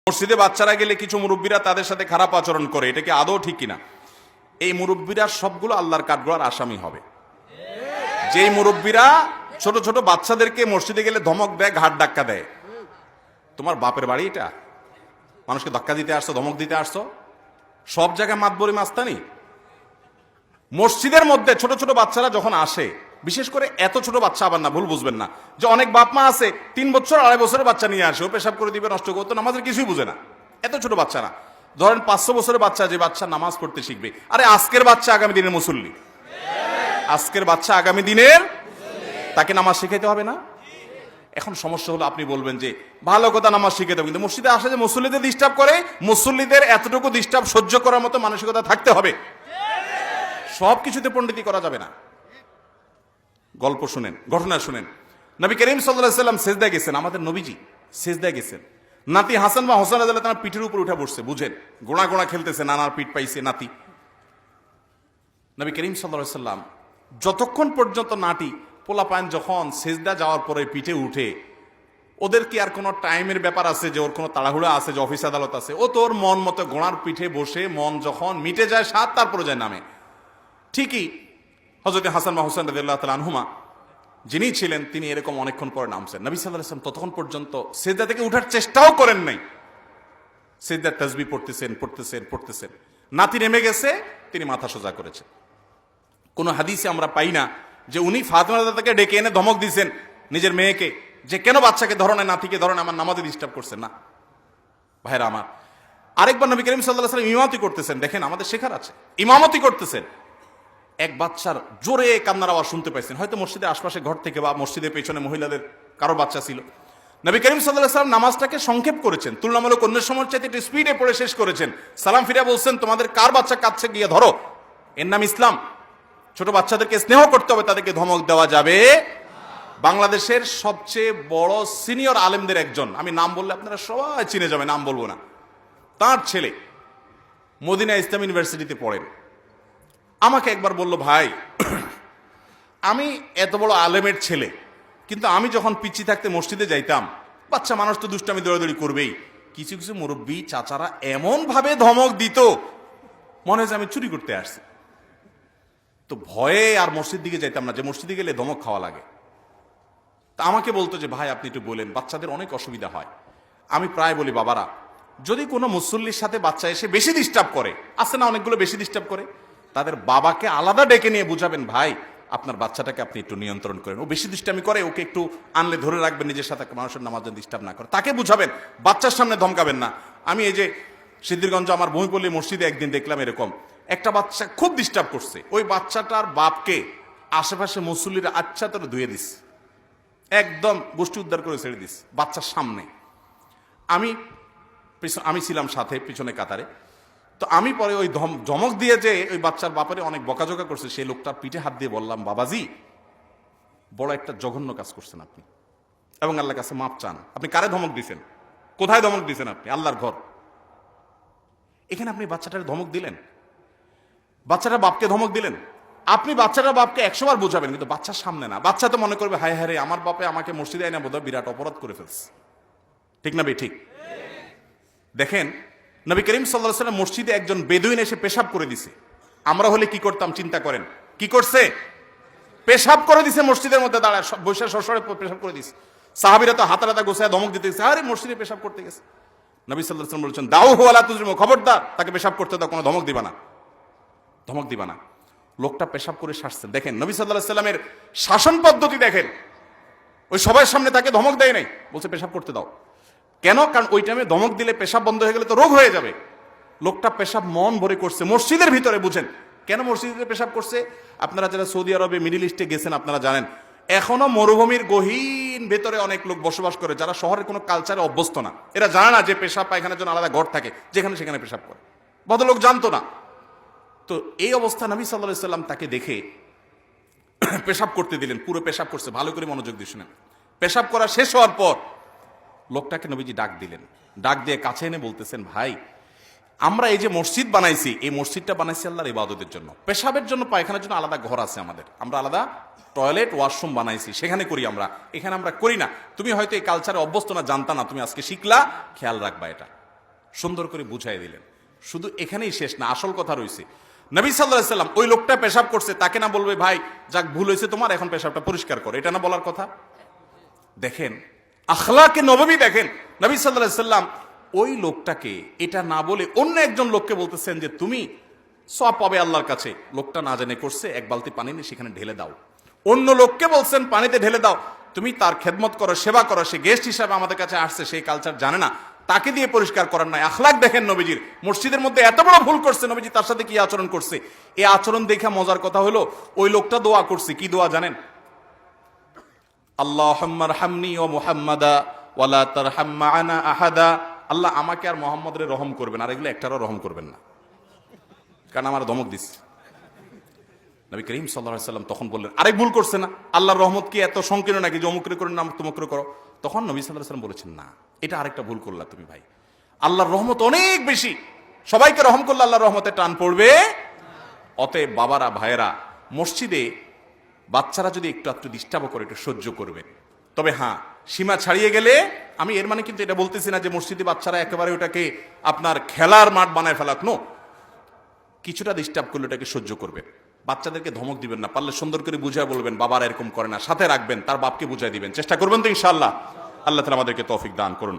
মসজিদে বাচ্চারা গেলে কিছু মুরব্বীরা তাদের সাথে খারাপ আচরণ করে, এটা কি আদৌ ঠিক কিনা? এই মুরব্বীরা সবগুলো আল্লাহর কাঠগড়ার আসামি হবে। যেই মুরব্বীরা ছোট ছোট বাচ্চাদেরকে মসজিদে গেলে ধমক দেয়, ঘাট ধাক্কা দেয়, তোমার বাপের বাড়ি এটা? মানুষকে ধাক্কা দিতে আসছো, ধমক দিতে আসছো? সব জায়গায় মাতবরি মাস্তানি। মসজিদের মধ্যে ছোট ছোট বাচ্চারা যখন আসে, বিশেষ করে এত ছোট বাচ্চা আবার না, ভুল বুঝবেন না, যে অনেক বাপ মা আছে 3 বছর 2.5 বছরের বাচ্চা নিয়ে আসে, ও পেশাব করে দিবে, নষ্ট করতো, নামাজের কিছুই বুঝে না। এত ছোট বাচ্চা না, ধরেন 500 বছরের বাচ্চা, যে বাচ্চা নামাজ পড়তে শিখবে। আরে আজকের বাচ্চা আগামী দিনের মুসল্লি, আজকের বাচ্চা আগামী দিনের, তাকে নামাজ শিখাইতে হবে না? এখন সমস্যা হলো, আপনি বলবেন যে ভালো কথা, নামাজ শিখাইতে হবে, কিন্তু মসজিদে আসে যে মুসল্লিদের ডিস্টার্ব করে, মুসল্লিদের এতটুকু ডিস্টার্ব সহ্য করার মতো মানসিকতা থাকতে হবে। সব কিছুতে পণ্ডিতি করা যাবে না। গল্প শুনেন, ঘটনা শুনেন। নবী করিম সাল্লাল্লাহু আলাইহি ওয়াসাল্লাম সিজদায় গেছেন, আমাদের নবীজি সিজদায় গেছেন, নাতি হাসান বা হোসেন রাদিয়াল্লাহু তাআলা পিঠের উপর উঠে বসছে, বুঝেন, গোড়া গোড়া খেলতেছে, নানার পিঠ পাইছে নাতি। নবী করিম সাল্লাল্লাহু আলাইহি ওয়াসাল্লাম যতক্ষণ পর্যন্ত নাটি পোলাপান যখন সিজদা যাওয়ার পরে পিঠে উঠে, ওদের কি আর কোনো টাইমের ব্যাপার আছে যে ওর কোনো তাড়াহুড়া আছে যে অফিস আদালত আছে? ও তোর মন মতো গোড়ার পিঠে বসে, মন যখন মিটে যায় সাত, তারপরে যায় নামে। ঠিকই হযরত হাসান বা হোসেন রাদিয়াল্লাহু তাআলা আনহুমা যিনি ছিলেন, তিনি এরকম অনেকক্ষণ পরে নামছেন। নবী সাল্লাল্লাহু আলাইহি ওয়াসাল্লাম ততক্ষণ পর্যন্ত সিজদা থেকে উঠার চেষ্টাও করেন নাই। সিজদার তাসবিহ পড়তেছেন। নাতি নেমে গেছে, তিনি মাথা সোজা করেছেন। কোন হাদিসে আমরা পাই না যে উনি ফাতেমা রাদিয়াল্লাহু ডেকে এনে ধমক দিয়েছেন নিজের মেয়েকে, যে কেন বাচ্চাকে ধরনে, নাতিকে ধরনে, আমার নামাজে ডিস্টার্ব করছেন না। ভাইরা আমার, আরেকবার নবী করিম সাল্লাল্লাহু আলাইহি ওয়াসাল্লাম ইমামতি করতেছেন, দেখেন আমাদের শেখার আছে, ইমামতি করতেছেন, এক বাচ্চার জোরে কান্নার আওয়াজ শুনতে পাইছেন, হয়তো মসজিদের আশপাশে ঘর থেকে বা মসজিদের পেছনে মহিলাদের কারো বাচ্চা ছিল। নবী করিম সাল্লাল্লাহু আলাইহি ওয়াসাল্লাম নামাজটাকে সংক্ষেপ করেছেন, তুলনামূলক অন্য সময়ের চাইতে একটু স্পিডে পড়ে শেষ করেছেন। সালাম ফিরে বলছেন, তোমাদের কার বাচ্চা কাঁদছে গিয়ে ধরো, এর নাম ইসলাম। ছোট বাচ্চাদেরকে স্নেহ করতে হবে, তাদেরকে ধমক দেওয়া যাবে। বাংলাদেশের সবচেয়ে বড় সিনিয়র আলেমদের একজন, আমি নাম বললে আপনারা সবাই চিনে যাবে, নাম বলবো না, তার ছেলে মদিনা ইসলাম ইউনিভার্সিটিতে পড়েন। আমাকে একবার বলল, ভাই আমি এত বড় আলেমের ছেলে, কিন্তু আমি যখন পিচ্ছি থাকতে মসজিদে যাইতাম, বাচ্চা মানুষ তো দুষ্টামি দৌড়াদৌড়ি করবেই, কিছু কিছু মুরব্বী চাচারা এমন ভাবে ধমক দিত, মনে হয় যে আমি চুরি করতে আসছি। তো ভয়ে আর মসজিদ দিকে যাইতাম না, যে মসজিদে গেলে ধমক খাওয়া লাগে। তা আমাকে বলতো যে ভাই আপনি একটু বলেন, বাচ্চাদের অনেক অসুবিধা হয়। আমি প্রায় বলি, বাবারা, যদি কোনো মুসল্লির সাথে বাচ্চা এসে বেশি ডিস্টার্ব করে, আছে না অনেকগুলো বেশি ডিস্টার্ব করে, তাদের বাবাকে আলাদা ডেকে নিয়ে বুঝাবেন, ভাই আপনার বাচ্চাটাকে আপনি একটু নিয়ন্ত্রণ করেন, ও বেশি দুষ্টামি করে, ওকে একটু আনলে ধরে রাখবেন, নিজের সাথে মানুষের নামাজ ডিস্টার্ব না করে, তাকে বুঝাবেন, বাচ্চার সামনে ধমকাবেন না। আমি এই যে সিদ্ধিরগঞ্জ আমার ভূমিপল্লী মসজিদে একদিন দেখলাম এরকম একটা বাচ্চা খুব ডিস্টার্ব করছে, ওই বাচ্চাটার বাপকে আশেপাশে মুসল্লিরা আচ্ছা তোর ধুয়ে দিস, একদম গোষ্ঠী উদ্ধার করে ছেড়ে দিস বাচ্চার সামনে। আমি ছিলাম সাথে পিছনে কাতারে। তো আমি পরে ওই ধমক দিয়ে যে ওই বাচ্চার বাপারে অনেক বকাঝকা করছে, সেই লোকটার পিঠে হাত দিয়ে বললাম, বাবাজি বড় একটা জঘন্য কাজ করছেন আপনি, এবং আল্লাহর কাছে মাপ চান। আপনি কারে ধমক দিছেন? কোথায় ধমক দিছেন আপনি? আল্লাহর ঘর, এখানে আপনি বাচ্চাটার ধমক দিলেন, বাচ্চাটা বাপকে ধমক দিলেন। আপনি বাচ্চাটা বাপকে 100 বার বোঝাবেন, কিন্তু বাচ্চার সামনে না। বাচ্চা তো মনে করবে, হায় হায় রে, আমার বাপে আমাকে মসজিদে আইনা বোধহয় বিরাট অপরাধ করে ফেলছে। ঠিক না বে ঠিক? দেখেন, নবী করিম সাল্লাল্লাহু আলাইহি ওয়াসাল্লাম মসজিদে একজন বেদুইন এসে পেশাব করে দিছে। আমরা হলে কি করতাম চিন্তা করেন? কি করছে? পেশাব করে দিছে মসজিদের মধ্যে দাঁড়ায়, বৈশা সরসরে পেশাব করে দিছে। সাহাবীরা তো হাতা গোছায় ধমক দিতে গেছে, আরে মসজিদে পেশাব করতে গেছে। নবী সাল্লাল্লাহু আলাইহি ওয়াসাল্লাম বলেছেন, দাও হু আলা তুজরিমু, খবরদার তাকে পেশাব করতে দাও, কোনো ধমক দিবা না, ধমক দিবা না। লোকটা পেশাব করে শাসছেন। দেখেন নবী সাল্লাল্লাহু আলাইহি ওয়াসাল্লামের শাসন পদ্ধতি দেখেন, ওই সবার সামনে তাকে ধমক দেয় নাই, বলছে পেশাব করতে দাও। কেন? কারণ ওই টাইমে ধমক দিলে পেশাব বন্ধ হয়ে গেলে তো রোগ হয়ে যাবে। লোকটা পেশাব মন ভরে করছে মসজিদের ভিতরে। বুঝেন কেন মসজিদে পেশাব করছে? আপনারা যারা সৌদি আরবে, মিডিল ইস্টে গেছেন, আপনারা জানেন এখনো মরুভূমির গহীন ভেতরে অনেক লোক বসবাস করে, যারা শহরের কোনো কালচারে অভ্যস্ত না। এরা জানে না যে পেশাব পায়খানার জন্য আলাদা ঘর থাকে, যেখানে সেখানে পেশাব করে। ভদ্রলোক জানতো না। তো এই অবস্থা নবী সাল্লাল্লাহু আলাইহি ওয়াসাল্লাম তাকে দেখে পেশাব করতে দিলেন। পুরো পেশাব করছে, ভালো করে মনোযোগ দিয়ে শুনেন। পেশাব করা শেষ হওয়ার পর লোকটাকে নবীজি ডাক দিলেন, ডাক দিয়ে কাছে এনে বলতেছেন, ভাই আমরা এই যে মসজিদ বানাইছি, এই মসজিদটা বানাইছি আল্লাহর ইবাদতের জন্য। পেশাবের জন্য, পায়খানার জন্য আলাদা ঘর আছে আমাদের, আমরা আলাদা টয়লেট ওয়াশরুম বানাইছি, সেখানে করি আমরা, এখানে আমরা করি না। তুমি হয়তো এই কালচারে অভ্যস্ত না, জানতা না, তুমি আজকে শিখলা, খেয়াল রাখবা এটা। সুন্দর করে বুঝাই দিলেন। শুধু এখানেই শেষ না, আসল কথা রয়েছে। নবী সাল্লাল্লাহু আলাইহি সাল্লাম ওই লোকটা পেশাব করছে, তাকে না বলবে ভাই যাক ভুল হয়েছে তোমার, এখন পেশাবটা পরিষ্কার করো, এটা না বলার কথা? দেখেন আখলাকে নববী, দেখেন নবী সাল্লাল্লাহু আলাইহি সাল্লাম ওই লোকটাকে এটা না বলে অন্য একজন লোককে বলতেছেন যে তুমি সওয়াব পাবে আল্লাহর কাছে। লোকটা না জেনে করছে, এক বালতি পানি নিয়ে সেখানে ঢেলে দাও। অন্য লোককে বলছেন পানিতে ঢেলে দাও, তুমি তার খেদমত করো, সেবা করো, সে গেস্ট হিসাবে আমাদের কাছে আসছে, সেই কালচার জানে না, তাকে দিয়ে পরিষ্কার করার নাই। আখলাক দেখেন নবীজির। মসজিদের মধ্যে এত বড় ভুল করছে, নবীজি তার সাথে কি আচরণ করছে। এই আচরণ দেখে মজার কথা হলো ওই লোকটা দোয়া করছে, কি দোয়া জানেন? আল্লাহুম্মা রহমনি ওয়া মুহাম্মাদা ওয়ালা তারহাম মা'ানা আহাদা। আল্লাহ আমাকে আর মুহাম্মদরে রহম করবেন, আর এগুলো একটারও রহম করবেন না, কারণ আমার ধমক দিচ্ছে। নবী করিম সাল্লাল্লাহু আলাইহি সাল্লাম তখন বললেন আরেক ভুল করছে না, আল্লাহর রহমত কি এত সংকীর্ণ নাকি যে অমুকরে করে না তমুকরে করো? তখন নবী সাল্লাল্লাহু আলাইহি সাল্লাম বলেছেন না, এটা আরেকটা ভুল করলা তুমি ভাই, আল্লাহর রহমত অনেক বেশি, সবাইকে রহম করলে আল্লাহর রহমতে টান পড়বে। অতএব বাবারা, ভাইয়েরা, মসজিদে বাচ্চারা যদি একটু একটু ডিস্টার্ব করে একটু সহ্য করবে। তবে হ্যাঁ, সীমা ছাড়িয়ে গেলে, আমি এর মানে কিন্তু এটা বলতেছি না যে মসজিদে বাচ্চারা একেবারে ওটাকে আপনার খেলার মাঠ বানায় ফেলাক, নো, কিছুটা ডিস্টার্ব করলে ওটাকে সহ্য করবে। বাচ্চাদেরকে ধমক দিবেন না, পারলে সুন্দর করে বুঝায় বলবেন বাবারা এরকম করে না, সাথে রাখবেন, তার বাপকে বুঝাই দিবেন, চেষ্টা করবেন তো ইনশাআল্লাহ। আল্লাহ তাআলা আমাদেরকে তৌফিক দান করুন।